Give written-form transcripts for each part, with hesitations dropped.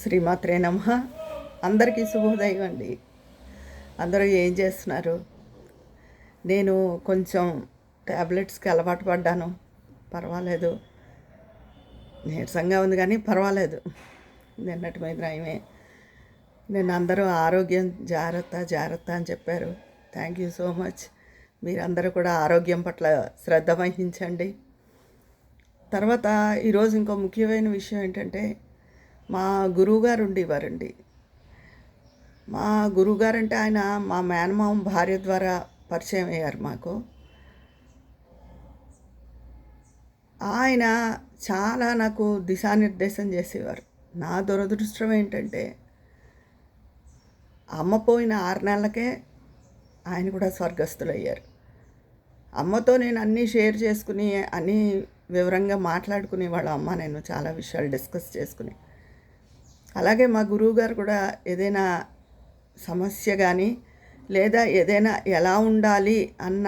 శ్రీమాత్రే నమః. అందరికీ శుభోదయం అండి. అందరూ ఏం చేస్తున్నారు? నేను కొంచెం ట్యాబ్లెట్స్కి అలవాటు పడ్డాను. పర్వాలేదు, నీరసంగా ఉంది కానీ పర్వాలేదు, నిన్నటి మీద నయమే. నేను అందరూ ఆరోగ్యం జాగ్రత్త జాగ్రత్త అని చెప్పారు. Thank you so much. మీరందరూ కూడా ఆరోగ్యం పట్ల శ్రద్ధ వహించండి. తర్వాత ఈరోజు ఇంకో ముఖ్యమైన విషయం ఏంటంటే, మా గురువుగారు ఉండేవారండి. మా గురువుగారు అంటే ఆయన మా మేనమామ భార్య ద్వారా పరిచయం అయ్యారు మాకు. ఆయన చాలా నాకు దిశానిర్దేశం చేసేవారు. నా దురదృష్టం ఏంటంటే, అమ్మ పోయిన 6 నెలలకే ఆయన కూడా స్వర్గస్థులయ్యారు. అమ్మతో నేను అన్నీ షేర్ చేసుకుని, అన్నీ వివరంగా మాట్లాడుకునేవాళ్ళ అమ్మ నేను చాలా విషయాలు డిస్కస్ చేసుకుని. అలాగే మా గురువుగారు కూడా ఏదైనా సమస్య కానీ, లేదా ఏదైనా ఎలా ఉండాలి అన్న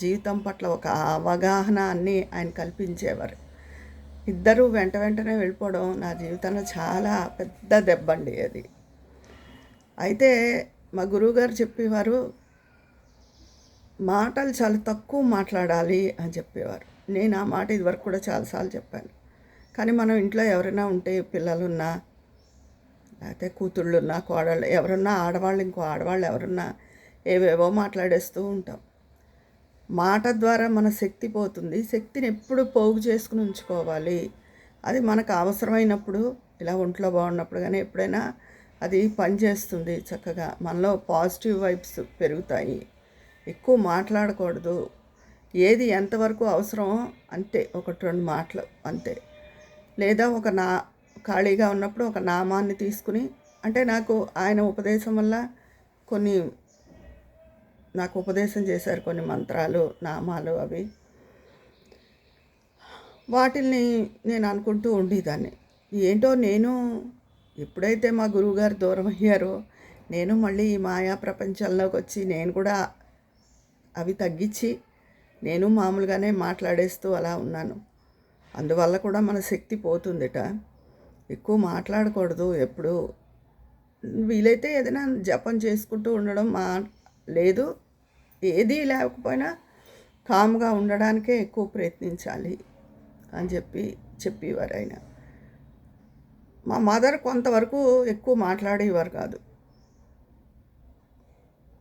జీవితం పట్ల ఒక అవగాహన అన్నీ ఆయన కల్పించేవారు. ఇద్దరూ వెంటనే వెళ్ళిపోవడం నా జీవితంలో చాలా పెద్ద దెబ్బండి అది. అయితే మా గురువుగారు చెప్పేవారు, మాటలు చాలా తక్కువ మాట్లాడాలి అని చెప్పేవారు. నేను ఆ మాట ఇదివరకు కూడా చాలాసార్లు చెప్పాను. కానీ మనం ఇంట్లో ఎవరైనా ఉంటే, పిల్లలున్నా, లేకపోతే కూతుళ్ళున్నా, కోడళ్ళు ఎవరున్నా, ఆడవాళ్ళు ఇంకో ఆడవాళ్ళు ఎవరున్నా ఏవేవో మాట్లాడేస్తూ ఉంటాం. మాట ద్వారా మన శక్తి పోతుంది. శక్తిని ఎప్పుడు పోగు చేసుకుని ఉంచుకోవాలి. అది మనకు అవసరమైనప్పుడు, ఇలా ఒంట్లో బాగున్నప్పుడు కానీ ఎప్పుడైనా అది పనిచేస్తుంది చక్కగా. మనలో పాజిటివ్ వైబ్స్ పెరుగుతాయి. ఎక్కువ మాట్లాడకూడదు. ఏది ఎంతవరకు అవసరమో అంతే, 1-2 మాటలు అంతే. లేదా ఖాళీగా ఉన్నప్పుడు ఒక నామాన్ని తీసుకుని, అంటే నాకు ఆయన ఉపదేశం వల్ల నాకు ఉపదేశం చేశారు కొన్ని మంత్రాలు, నామాలు. అవి వాటిల్ని నేను అనుకుంటూ ఉండేదాన్ని. ఏంటో నేను ఎప్పుడైతే మా గురువుగారు దూరం అయ్యారో, నేను మళ్ళీ ఈ మాయా ప్రపంచంలోకి వచ్చి నేను కూడా అవి తగ్గించి నేను మామూలుగానే మాట్లాడేస్తూ అలా ఉన్నాను. అందువల్ల కూడా మన శక్తి పోతుందిట. ఎక్కువ మాట్లాడకూడదు. ఎప్పుడు వీలైతే ఏదైనా జపం చేసుకుంటూ ఉండడం, లేదు ఏదీ లేకపోయినా కామ్గా ఉండడానికే ఎక్కువ ప్రయత్నించాలి అని చెప్పేవారు ఆయన. మా మదర్ కొంతవరకు ఎక్కువ మాట్లాడేవారు కాదు.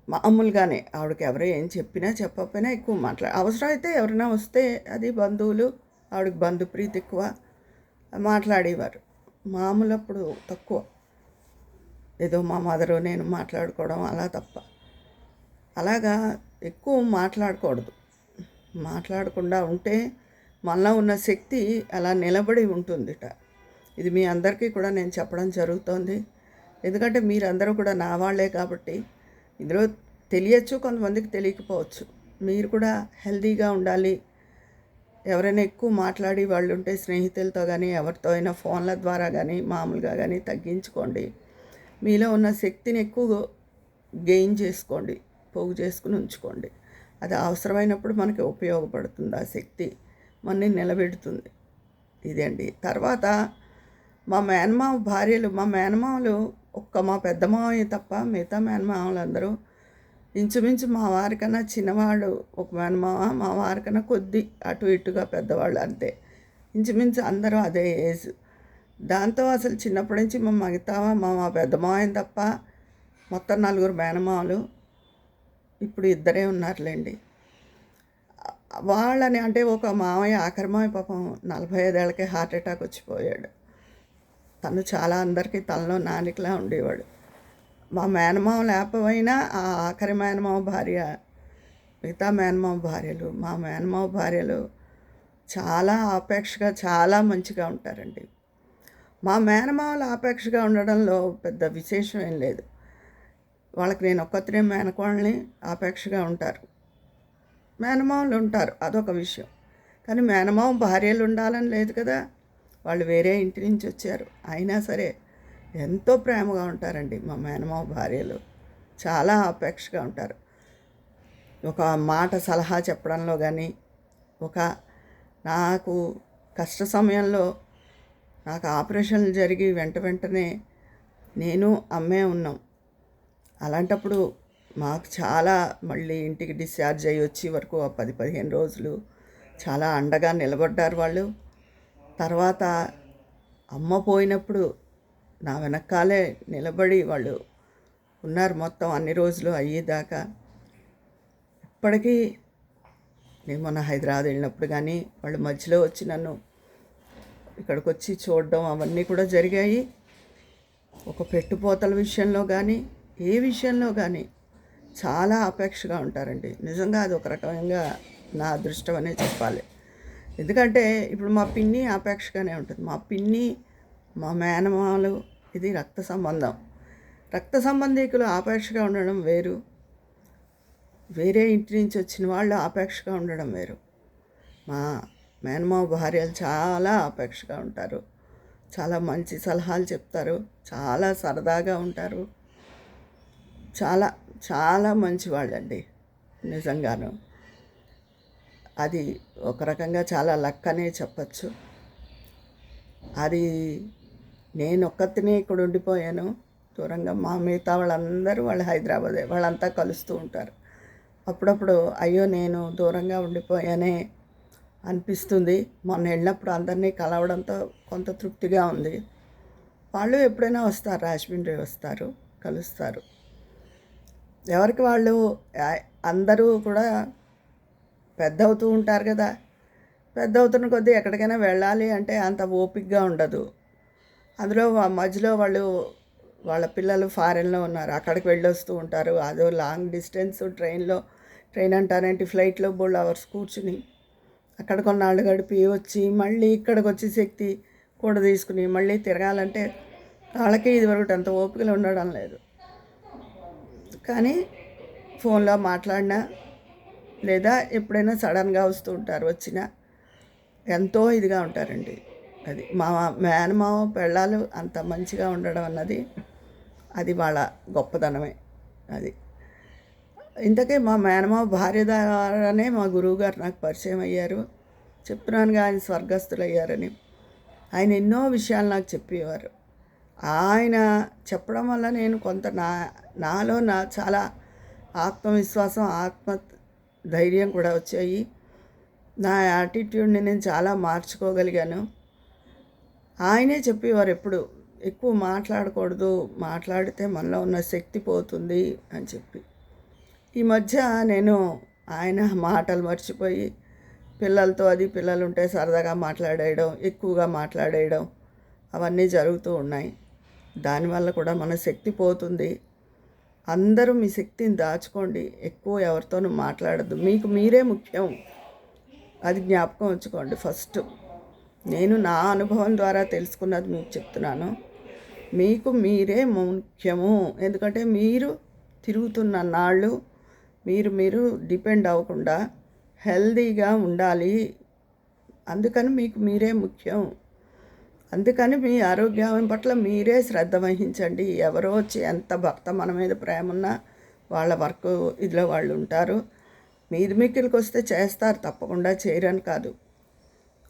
మామూలుగానే ఆవిడకి ఎవరో ఏం చెప్పినా చెప్పకపోయినా ఎక్కువ అవసరమైతే ఎవరైనా వస్తే, అది బంధువులు, ఆవిడకి బంధుప్రీతి ఎక్కువ, మాట్లాడేవారు. మామూలు అప్పుడు తక్కువ, ఏదో మా మదరు నేను మాట్లాడుకోవడం అలా తప్ప. అలాగా ఎక్కువ మాట్లాడకూడదు. మాట్లాడకుండా ఉంటే మనలో ఉన్న శక్తి అలా నిలబడి ఉంటుందిట. ఇది మీ అందరికీ కూడా నేను చెప్పడం జరుగుతోంది. ఎందుకంటే మీరందరూ కూడా నా వాళ్ళే కాబట్టి ఇందులో తెలియచ్చు, కొంతమందికి తెలియకపోవచ్చు. మీరు కూడా హెల్తీగా ఉండాలి. ఎవరైనా ఎక్కువ మాట్లాడి వాళ్ళు ఉంటే స్నేహితులతో కానీ, ఎవరితో అయినా ఫోన్ల ద్వారా కానీ, మామూలుగా కానీ తగ్గించుకోండి. మీలో ఉన్న శక్తిని ఎక్కువ గెయిన్ చేసుకోండి, పోగు చేసుకుని ఉంచుకోండి. అది అవసరమైనప్పుడు మనకి ఉపయోగపడుతుంది. ఆ శక్తి మనని నిలబెడుతుంది. ఇదండి. తర్వాత మా మేనమామలు మా పెద్ద మామయ్య తప్ప మిగతా మేనమామలు అందరూ ఇంచుమించు మా వారికన్నా చిన్నవాడు ఒక మేనమామ, మా వారికన్నా కొద్ది అటు ఇటుగా పెద్దవాళ్ళు అంతే. ఇంచుమించు అందరూ అదే ఏజ్. దాంతో అసలు చిన్నప్పటి నుంచి మా పెద్ద మామయ్య తప్ప మొత్తం 4 మేనమామలు. ఇప్పుడు 2 ఉన్నారులేండి. వాళ్ళని అంటే ఒక మామయ్య, ఆఖరి మామయ్య పాపం 45 ఏళ్ళకే హార్ట్ అటాక్ వచ్చిపోయాడు. తను చాలా అందరికీ తనలో నానికలా ఉండేవాడు. మా మేనమామ లేకపోయినా ఆ ఆఖరి మేనమామ భార్య, మిగతా మేనమామ భార్యలు, మా మేనమామ భార్యలు చాలా ఆపేక్షగా, చాలా మంచిగా ఉంటారండి. మా మేనమామలు ఆపేక్షగా ఉండడంలో పెద్ద విశేషం ఏం లేదు. వాళ్ళకి నేను ఒక్కతినే మేనకోళ్ళని, ఆపేక్షగా ఉంటారు. మేనమామలు ఉంటారు, అదొక విషయం. కానీ మేనమామ భార్యలు ఉండాలని లేదు కదా. వాళ్ళు వేరే ఇంటి నుంచి వచ్చారు. అయినా సరే ఎంతో ప్రేమగా ఉంటారండి మా మేనమామ భార్యలు. చాలా అపేక్షగా ఉంటారు. ఒక మాట సలహా చెప్పడంలో కానీ, నాకు కష్ట సమయంలో నాకు ఆపరేషన్లు జరిగి వెంటనే నేను అమ్మే ఉన్నాం. అలాంటప్పుడు మాకు చాలా మళ్ళీ ఇంటికి డిశ్చార్జ్ అయ్యి వచ్చే వరకు ఆ 10-15 రోజులు చాలా అండగా నిలబడ్డారు వాళ్ళు. తర్వాత అమ్మ పోయినప్పుడు నా వెనకాలే నిలబడి వాళ్ళు ఉన్నారు మొత్తం అన్ని రోజులు అయ్యేదాకా. ఇప్పటికీ నేను మొన్న హైదరాబాద్ వెళ్ళినప్పుడు కానీ వాళ్ళు మధ్యలో వచ్చి నన్ను ఇక్కడికి వచ్చి చూడడం అవన్నీ కూడా జరిగాయి. ఒక పెట్టుపోతల విషయంలో కానీ ఏ విషయంలో కానీ చాలా అపేక్షగా ఉంటారండి. నిజంగా అది ఒక రకంగా నా అదృష్టం అనే చెప్పాలి. ఎందుకంటే ఇప్పుడు మా పిన్ని అపేక్షగానే ఉంటుంది. మా పిన్ని మా మేనమామలు ఇది రక్త సంబంధం. రక్త సంబంధీకులు ఆపేక్షగా ఉండడం వేరు, వేరే ఇంటి నుంచి వచ్చిన వాళ్ళు ఆపేక్షగా ఉండడం వేరు. మా మేనమామ భార్యలు చాలా ఆపేక్షగా ఉంటారు, చాలా మంచి సలహాలు చెప్తారు, చాలా సరదాగా ఉంటారు, చాలా చాలా మంచి వాళ్ళండి నిజంగాను. అది ఒక రకంగా చాలా లక్ అనే చెప్పచ్చు. అది నేను ఒక్కతినే ఇక్కడ ఉండిపోయాను దూరంగా. మా మిగతా వాళ్ళందరూ వాళ్ళు హైదరాబాదే, వాళ్ళంతా కలుస్తూ ఉంటారు. అప్పుడప్పుడు అయ్యో నేను దూరంగా ఉండిపోయానే అనిపిస్తుంది. మొన్న వెళ్ళినప్పుడు అందరినీ కలవడంతో కొంత తృప్తిగా ఉంది. వాళ్ళు ఎప్పుడైనా వస్తారు, రాజమండ్రి వస్తారు, కలుస్తారు. ఎవరికి వాళ్ళు అందరూ కూడా పెద్ద అవుతూ ఉంటారు కదా. పెద్ద అవుతున్న కొద్దీ ఎక్కడికైనా వెళ్ళాలి అంటే అంత ఓపికగా ఉండదు. అందులో మధ్యలో వాళ్ళ పిల్లలు ఫారెన్లో ఉన్నారు, అక్కడికి వెళ్ళొస్తూ ఉంటారు. అదో లాంగ్ డిస్టెన్స్ ట్రైన్ అంటారేంటి, ఫ్లైట్లో బోల్డ్ అవర్స్ కూర్చుని అక్కడ కొన్నాళ్ళు గడిపి వచ్చి మళ్ళీ ఇక్కడికి వచ్చి శక్తి కూడా తీసుకుని మళ్ళీ తిరగాలంటే వాళ్ళకి ఇదివరకు అంత ఓపికలు ఉండడం లేదు. కానీ ఫోన్లో మాట్లాడినా లేదా ఎప్పుడైనా సడన్గా వస్తూ ఉంటారు, వచ్చినా ఎంతో ఇదిగా ఉంటారండి. అది మా మేనమామ పెళ్ళాలు అంత మంచిగా ఉండడం అన్నది అది వాళ్ళ గొప్పతనమే. అది ఇంతకే మా మేనమామ భార్య ద్వారానే మా గురువుగారు నాకు పరిచయం అయ్యారు. చెప్తున్నానుగా ఆయన స్వర్గస్థులయ్యారని. ఆయన ఎన్నో విషయాలు నాకు చెప్పేవారు. ఆయన చెప్పడం వల్ల నేను కొంత నాలో చాలా ఆత్మవిశ్వాసం, ధైర్యం కూడా వచ్చాయి. నా యాటిట్యూడ్ని నేను చాలా మార్చుకోగలిగాను. ఆయనే చెప్పేవారు ఎప్పుడు ఎక్కువ మాట్లాడకూడదు, మాట్లాడితే మనలో ఉన్న శక్తి పోతుంది అని చెప్పి. ఈ మధ్య నేను ఆయన మాటలు మర్చిపోయి పిల్లలు ఉంటే సరదాగా మాట్లాడేయడం, ఎక్కువగా మాట్లాడేయడం అవన్నీ జరుగుతూ ఉన్నాయి. దానివల్ల కూడా మన శక్తి పోతుంది. అందరూ మీ శక్తిని దాచుకోండి, ఎక్కువ ఎవరితోనూ మాట్లాడద్దు, మీకు మీరే ముఖ్యం. అది జ్ఞాపకం ఉంచుకోండి. ఫస్ట్ నేను నా అనుభవం ద్వారా తెలుసుకున్నది మీకు చెప్తున్నాను. మీకు మీరే ముఖ్యము. ఎందుకంటే మీరు తిరుగుతున్న నాళ్ళు మీరు డిపెండ్ అవ్వకుండా హెల్దీగా ఉండాలి. అందుకని మీకు మీరే ముఖ్యం. అందుకని మీ ఆరోగ్యం పట్ల మీరే శ్రద్ధ వహించండి. ఎవరో వచ్చి ఎంత భర్త మన మీద ప్రేమ ఉన్నా వాళ్ళ వర్క్ ఇదిలో వాళ్ళు ఉంటారు. మీది మిక్కిలికి వస్తే చేస్తారు, తప్పకుండా చేయరని కాదు.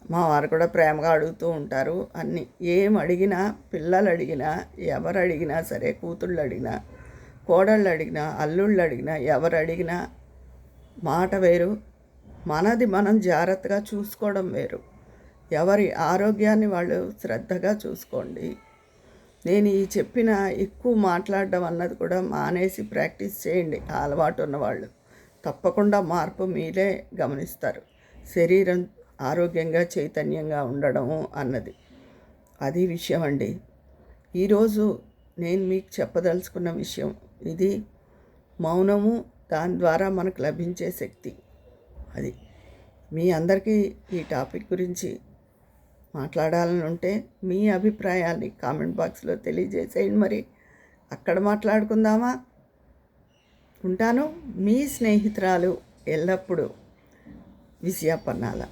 మా వారు కూడా ప్రేమగా అడుగుతూ ఉంటారు అన్నీ. ఏం అడిగినా, పిల్లలు అడిగినా, ఎవరు అడిగినా సరే, కూతుళ్ళు అడిగినా, కోడళ్ళు అడిగినా, అల్లుళ్ళు అడిగినా, ఎవరు అడిగినా మాట వేరు, మనది మనం జాగ్రత్తగా చూసుకోవడం వేరు. ఎవరి ఆరోగ్యాన్ని వాళ్ళు శ్రద్ధగా చూసుకోండి. నేను ఈ చెప్పిన ఎక్కువ మాట్లాడడం అన్నది కూడా మానేసి ప్రాక్టీస్ చేయండి. ఆ అలవాటు ఉన్నవాళ్ళు తప్పకుండా మార్పు మీరే గమనిస్తారు. శరీరం ఆరోగ్యంగా చైతన్యంగా ఉండడము అన్నది అది విషయం అండి. ఈరోజు నేను మీకు చెప్పదలుచుకున్న విషయం ఇది. మౌనము, దాని ద్వారా మనకు లభించే శక్తి. అది మీ అందరికీ ఈ టాపిక్ గురించి మాట్లాడాలని ఉంటే మీ అభిప్రాయాన్ని కామెంట్ బాక్స్లో తెలియజేసేయండి. మరి అక్కడ మాట్లాడుకుందామా? ఉంటాను. మీ స్నేహితురాలు ఎల్లప్పుడూ విజయ పన్నాల.